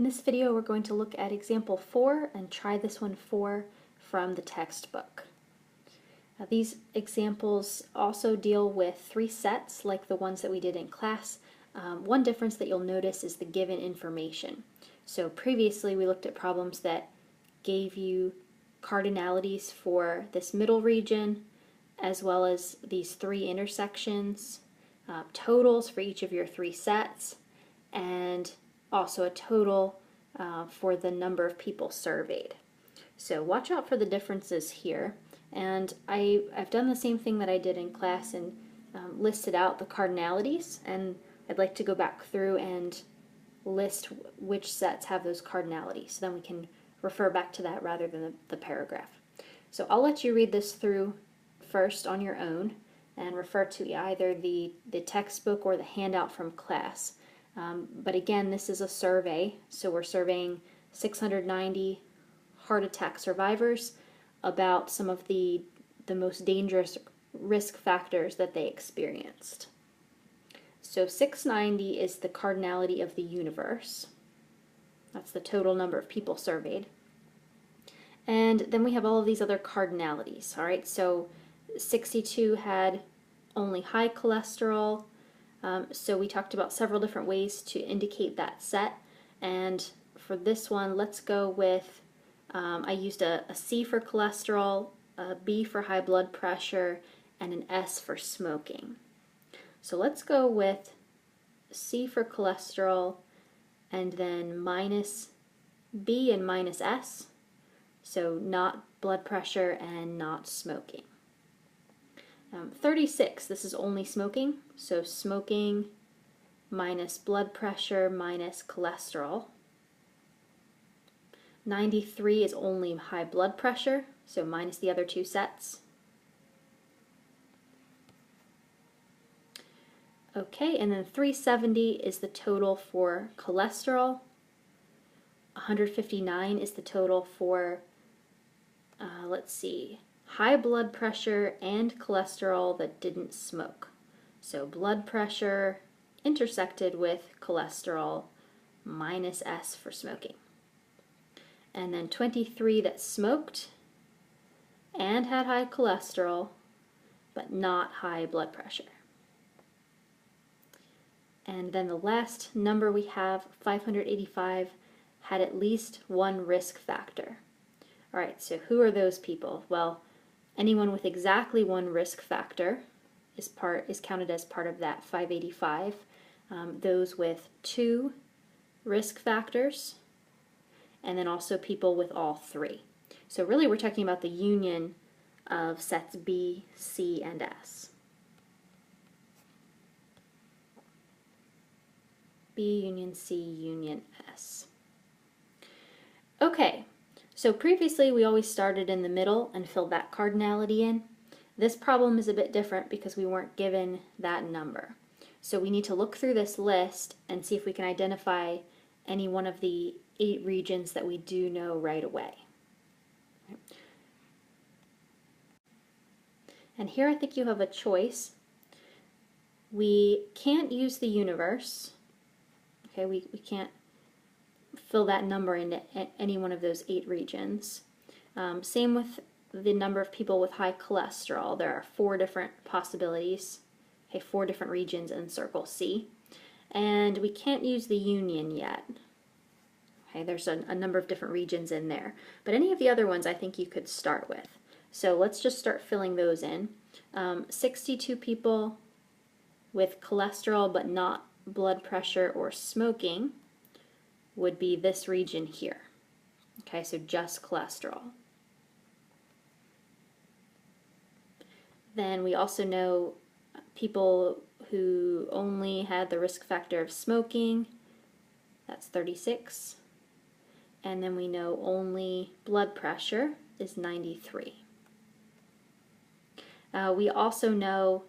In this video, we're going to look at example 4 and try this one 4 from the textbook. These examples also deal with 3 sets like the ones that we did in class. One difference that you'll notice is the given information. So previously we looked at problems that gave you cardinalities for this middle region as well as these 3 intersections, totals for each of your 3 sets, and also a total for the number of people surveyed. So watch out for the differences here. And I've done the same thing that I did in class and listed out the cardinalities, and I'd like to go back through and list which sets have those cardinalities, so then we can refer back to that rather than the paragraph. So I'll let you read this through first on your own and refer to either the textbook or the handout from class. But again, this is a survey, so we're surveying 690 heart attack survivors about some of the most dangerous risk factors that they experienced. So 690 is the cardinality of the universe. That's the total number of people surveyed. And then we have all of these other cardinalities, all right? So 62 had only high cholesterol. So we talked about several different ways to indicate that set. And for this one, let's go with, I used a C for cholesterol, a B for high blood pressure, and an S for smoking. So let's go with C for cholesterol, and then minus B and minus S. So not blood pressure and not smoking. 36, this is only smoking, so smoking minus blood pressure minus cholesterol. 93 is only high blood pressure, so minus the other 2 sets. Okay, and then 370 is the total for cholesterol. 159 is the total for, let's see, high blood pressure and cholesterol that didn't smoke. So blood pressure intersected with cholesterol minus S for smoking. And then 23 that smoked and had high cholesterol but not high blood pressure. And then the last number we have, 585, had at least one risk factor. All right, so who are those people? Well, anyone with exactly one risk factor is counted as part of that 585. Those with 2 risk factors, and then also people with all 3. So really we're talking about the union of sets B, C, and S. B union C union S. Okay, so previously we always started in the middle and filled that cardinality in. This problem is a bit different because we weren't given that number. So we need to look through this list and see if we can identify any one of the 8 regions that we do know right away. And here I think you have a choice. We can't use the universe. Okay, we can't fill that number into any one of those 8 regions. Same with the number of people with high cholesterol. There are 4 different possibilities, okay, 4 different regions in circle C. And we can't use the union yet. Okay, there's a number of different regions in there. But any of the other ones I think you could start with. So let's just start filling those in. 62 people with cholesterol but not blood pressure or smoking would be this region here. Okay, so just cholesterol. Then we also know people who only had the risk factor of smoking, that's 36. And then we know only blood pressure is 93. We also know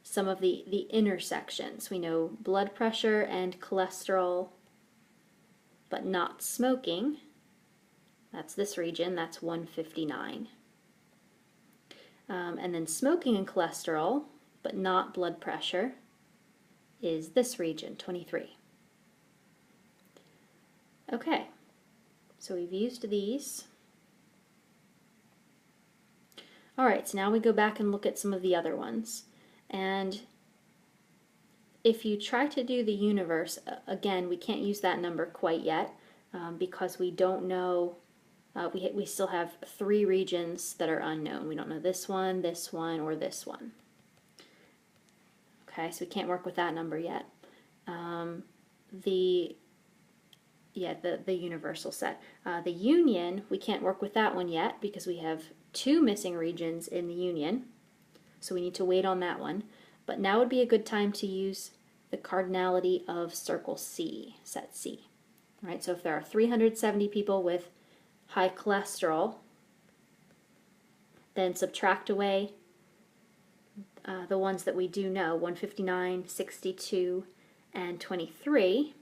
some of the intersections. We know blood pressure and cholesterol, but not smoking. That's this region, that's 159. And then smoking and cholesterol, but not blood pressure, is this region, 23. Okay, so we've used these. All right, so now we go back and look at some of the other ones. And if you try to do the universe, again, we can't use that number quite yet because we don't know, we still have 3 regions that are unknown. We don't know this one, or this one. Okay, so we can't work with that number yet. The universal set. The union, we can't work with that one yet because we have 2 missing regions in the union, so we need to wait on that one. But now would be a good time to use the cardinality of circle C, set C. All right, so if there are 370 people with high cholesterol, then subtract away the ones that we do know, 159, 62, and 23,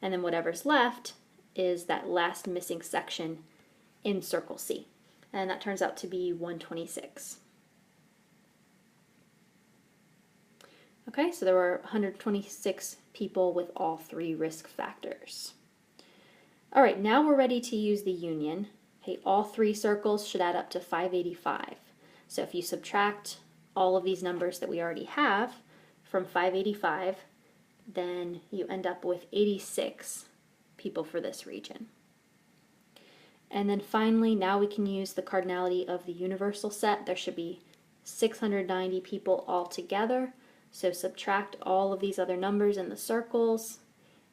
and then whatever's left is that last missing section in circle C, and that turns out to be 126. Okay, so there were 126 people with all 3 risk factors. All right, now we're ready to use the union. Okay, all 3 circles should add up to 585. So if you subtract all of these numbers that we already have from 585, then you end up with 86 people for this region. And then finally, now we can use the cardinality of the universal set. There should be 690 people altogether. So subtract all of these other numbers in the circles,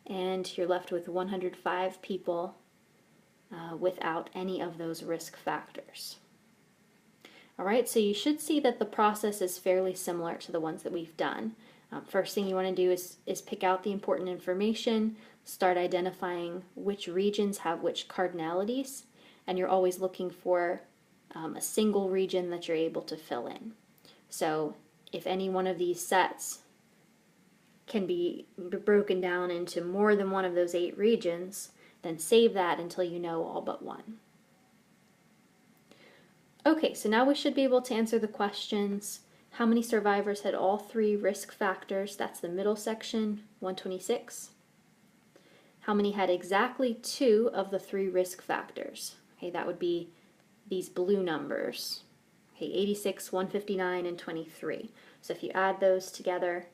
and you're left with 105 people without any of those risk factors. All right, so you should see that the process is fairly similar to the ones that we've done. First thing you want to do is pick out the important information, start identifying which regions have which cardinalities, and you're always looking for a single region that you're able to fill in. So if any one of these sets can be broken down into more than one of those 8 regions, then save that until you know all but one. Okay, so now we should be able to answer the questions. How many survivors had all 3 risk factors? That's the middle section, 126. How many had exactly 2 of the 3 risk factors? Okay, that would be these blue numbers. Okay, 86, 159, and 23. So if you add those together,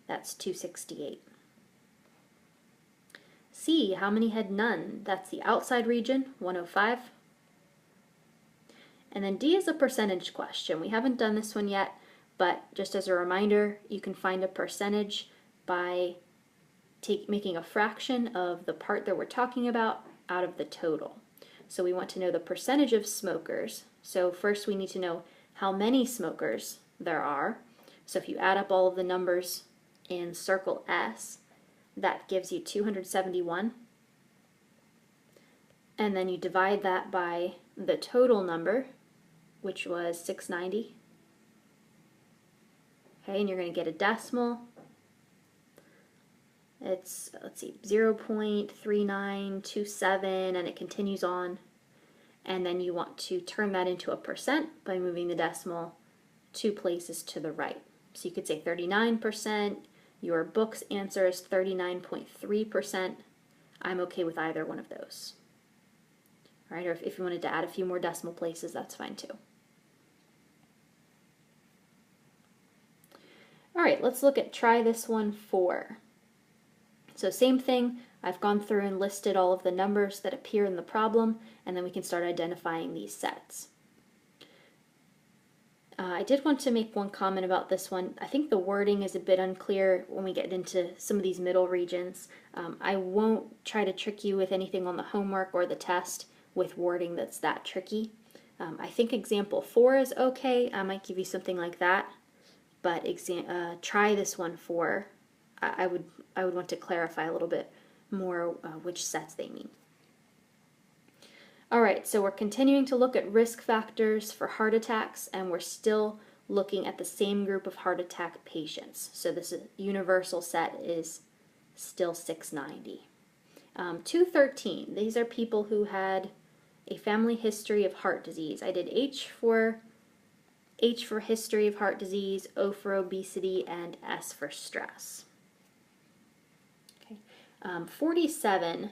that's 268. C, how many had none? That's the outside region, 105. And then D is a percentage question. We haven't done this one yet, but just as a reminder, you can find a percentage by making a fraction of the part that we're talking about out of the total. So we want to know the percentage of smokers. So first we need to know how many smokers there are. So if you add up all of the numbers in circle S, that gives you 271. And then you divide that by the total number, which was 690. Okay, and you're going to get a decimal. It's, let's see, 0.3927, and it continues on. And then you want to turn that into a percent by moving the decimal 2 places to the right. So you could say 39%. Your book's answer is 39.3%. I'm okay with either one of those. All right, or if you wanted to add a few more decimal places, that's fine too. All right, let's look at try this one 4. So same thing, I've gone through and listed all of the numbers that appear in the problem, and then we can start identifying these sets. I did want to make one comment about this one. I think the wording is a bit unclear when we get into some of these middle regions. I won't try to trick you with anything on the homework or the test with wording that's that tricky. I think example 4 is okay. I might give you something like that, but try this one 4. I would want to clarify a little bit more which sets they mean. All right, so we're continuing to look at risk factors for heart attacks, and we're still looking at the same group of heart attack patients. So this universal set is still 690. 213, these are people who had a family history of heart disease. I did H for history of heart disease, O for obesity, and S for stress. Okay. 47,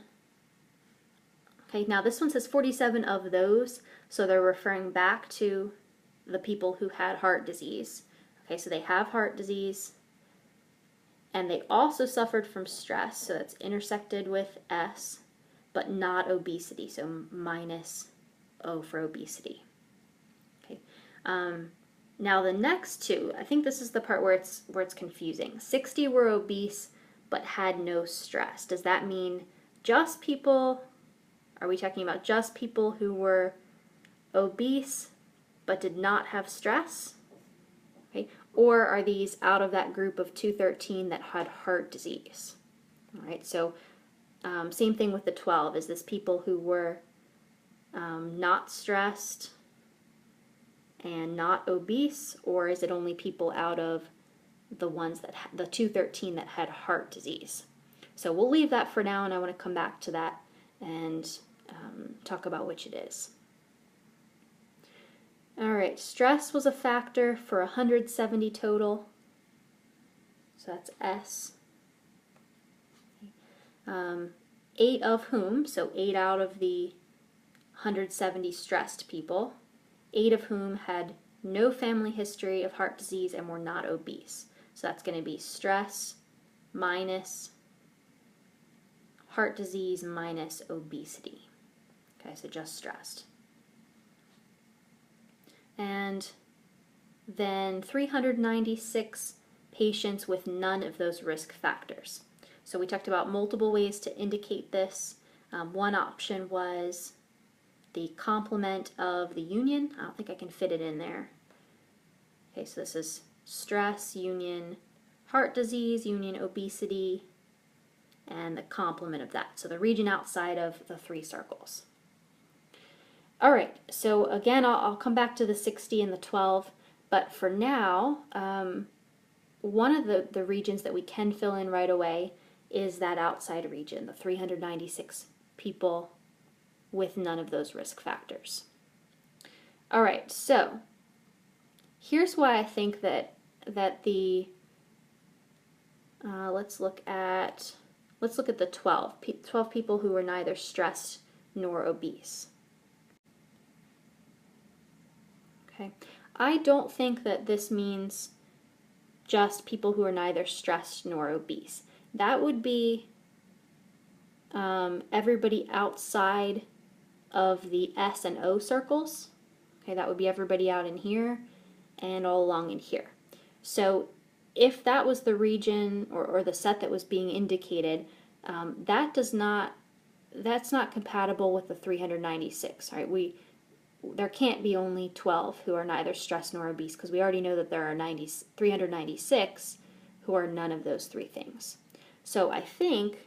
Okay, now this one says 47 of those, so they're referring back to the people who had heart disease. Okay, so they have heart disease, and they also suffered from stress, so that's intersected with S, but not obesity, so minus O for obesity. Okay. Now the next two, I think this is the part where it's confusing. 60 were obese but had no stress. Does that mean just people, are we talking about just people who were obese but did not have stress? Okay. Or are these out of that group of 213 that had heart disease? All right, so same thing with the 12. Is this people who were not stressed and not obese, or is it only people out of the ones that the 213 that had heart disease? So we'll leave that for now, and I want to come back to that and talk about which it is. All right, stress was a factor for 170 total, so that's S. 8 of whom, so 8 out of the 170 stressed people, 8 of whom had no family history of heart disease and were not obese. So that's going to be stress minus heart disease minus obesity. Okay, so just stressed. And then 396 patients with none of those risk factors. So we talked about multiple ways to indicate this. One option was the complement of the union. I don't think I can fit it in there. Okay, so this is stress, union, heart disease, union, obesity, and the complement of that. So the region outside of the 3 circles. All right, so again, I'll come back to the 60 and the 12, but for now, one of the regions that we can fill in right away is that outside region, the 396 people with none of those risk factors. All right, so here's why I think that the let's look at the 12 people who were neither stressed nor obese. Okay, I don't think that this means just people who are neither stressed nor obese. That would be everybody outside of the S and O circles. Okay, that would be everybody out in here and all along in here. So if that was the region or the set that was being indicated, that's not compatible with the 396. Right? There can't be only 12 who are neither stressed nor obese, because we already know that there are 396 who are none of those 3 things. So I think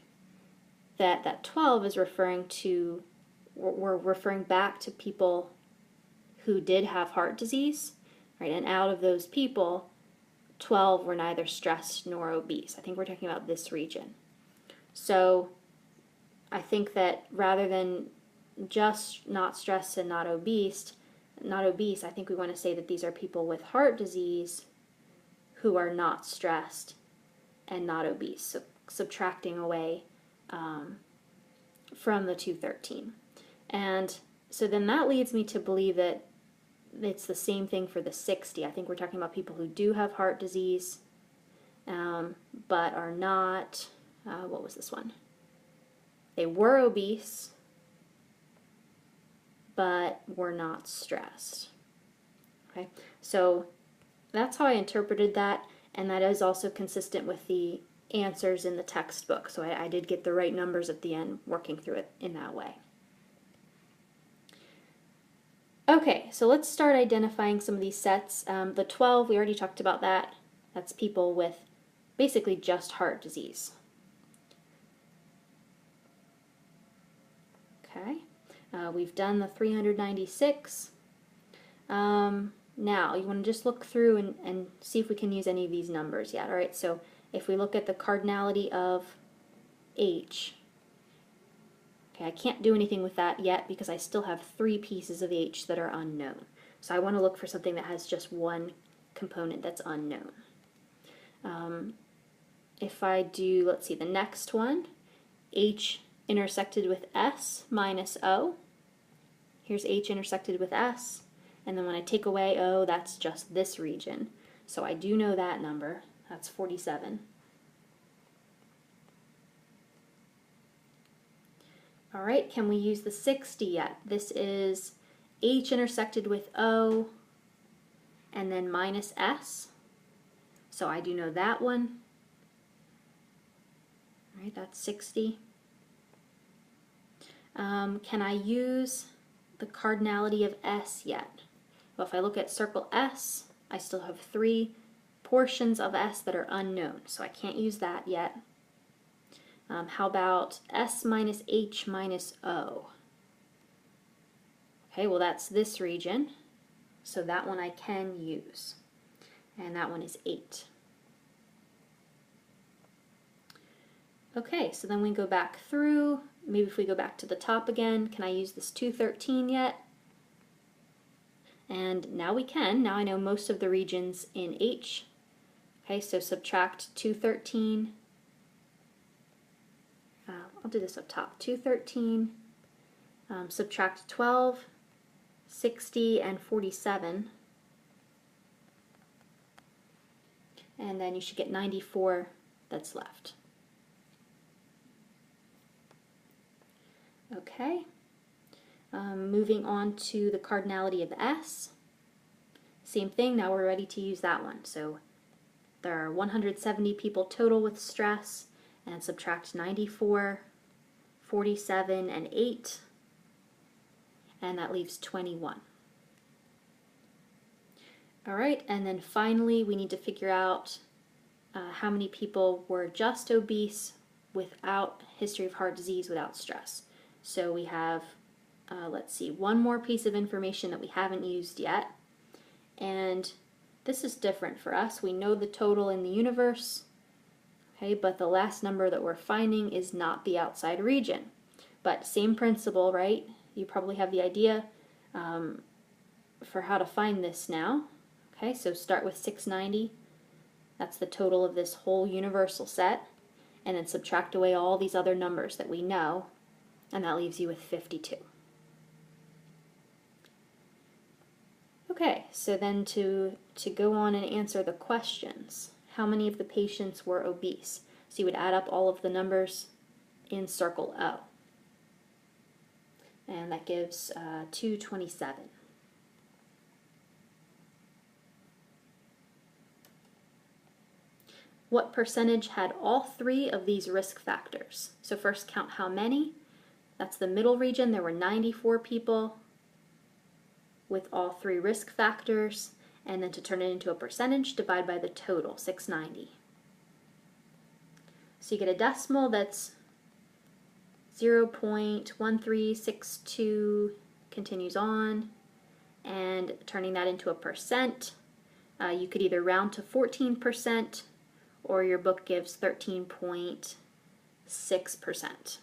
that 12 is referring to, we're referring back to people who did have heart disease, right? And out of those people, 12 were neither stressed nor obese. I think we're talking about this region. So I think that rather than just not stressed and not obese, I think we want to say that these are people with heart disease who are not stressed and not obese, so subtracting away from the 213. And so then that leads me to believe that it's the same thing for the 60. I think we're talking about people who do have heart disease, but are not, what was this one? They were obese, but were not stressed. Okay, so that's how I interpreted that, and that is also consistent with the answers in the textbook. So I did get the right numbers at the end working through it in that way. Okay, so let's start identifying some of these sets. The 12, we already talked about that. That's people with basically just heart disease. Okay, we've done the 396. Now, you want to just look through and see if we can use any of these numbers yet. All right, so if we look at the cardinality of H, okay, I can't do anything with that yet because I still have 3 pieces of H that are unknown. So I want to look for something that has just one component that's unknown. If I do, let's see, the next one, H intersected with S minus O. Here's H intersected with S. And then when I take away O, that's just this region. So I do know that number. That's 47. All right, can we use the 60 yet? This is H intersected with O and then minus S. So I do know that one. All right, that's 60. Can I use the cardinality of S yet? Well, if I look at circle S, I still have 3 portions of S that are unknown, so I can't use that yet. How about S minus H minus O? Okay, well that's this region, so that one I can use. And that one is 8. Okay, so then we go back through. Maybe if we go back to the top again, can I use this 213 yet? And now we can. Now I know most of the regions in H. Okay, so subtract 213. I'll do this up top. 213, subtract 12, 60, and 47. And then you should get 94 that's left. Okay, moving on to the cardinality of S. Same thing, now we're ready to use that one. So there are 170 people total with stress, and subtract 94, 47, and 8, and that leaves 21. All right, and then finally we need to figure out how many people were just obese without history of heart disease without stress. So we have, let's see, one more piece of information that we haven't used yet. And this is different for us. We know the total in the universe, okay, but the last number that we're finding is not the outside region. But same principle, right? You probably have the idea for how to find this now. Okay, so start with 690. That's the total of this whole universal set. And then subtract away all these other numbers that we know. And that leaves you with 52. Okay, so then to go on and answer the questions, how many of the patients were obese? So you would add up all of the numbers in circle O. And that gives 227. What percentage had all 3 of these risk factors? So first count how many. That's the middle region. There were 94 people with all 3 risk factors. And then to turn it into a percentage, divide by the total, 690. So you get a decimal that's 0.1362, continues on, and turning that into a percent, you could either round to 14%, or your book gives 13.6%.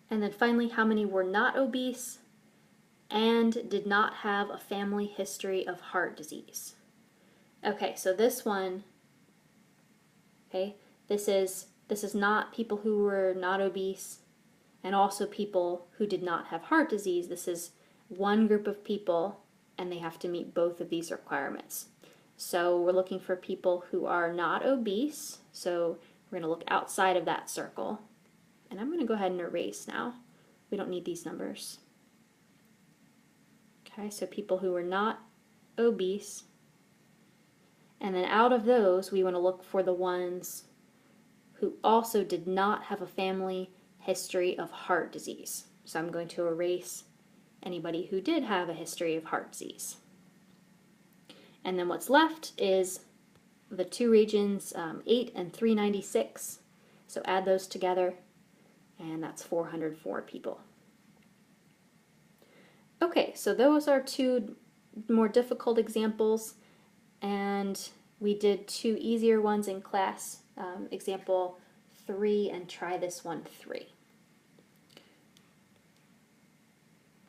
And then finally, how many were not obese and did not have a family history of heart disease? Okay, so this one, okay, this is not people who were not obese and also people who did not have heart disease. This is one group of people and they have to meet both of these requirements. So we're looking for people who are not obese. So we're going to look outside of that circle. And I'm going to go ahead and erase now. We don't need these numbers. Okay, so people who are not obese. And then out of those, we want to look for the ones who also did not have a family history of heart disease. So I'm going to erase anybody who did have a history of heart disease. And then what's left is the 2 regions, 8 and 396. So add those together, and that's 404 people. Okay, so those are 2 more difficult examples, and we did 2 easier ones in class, example 3 and try this one 3.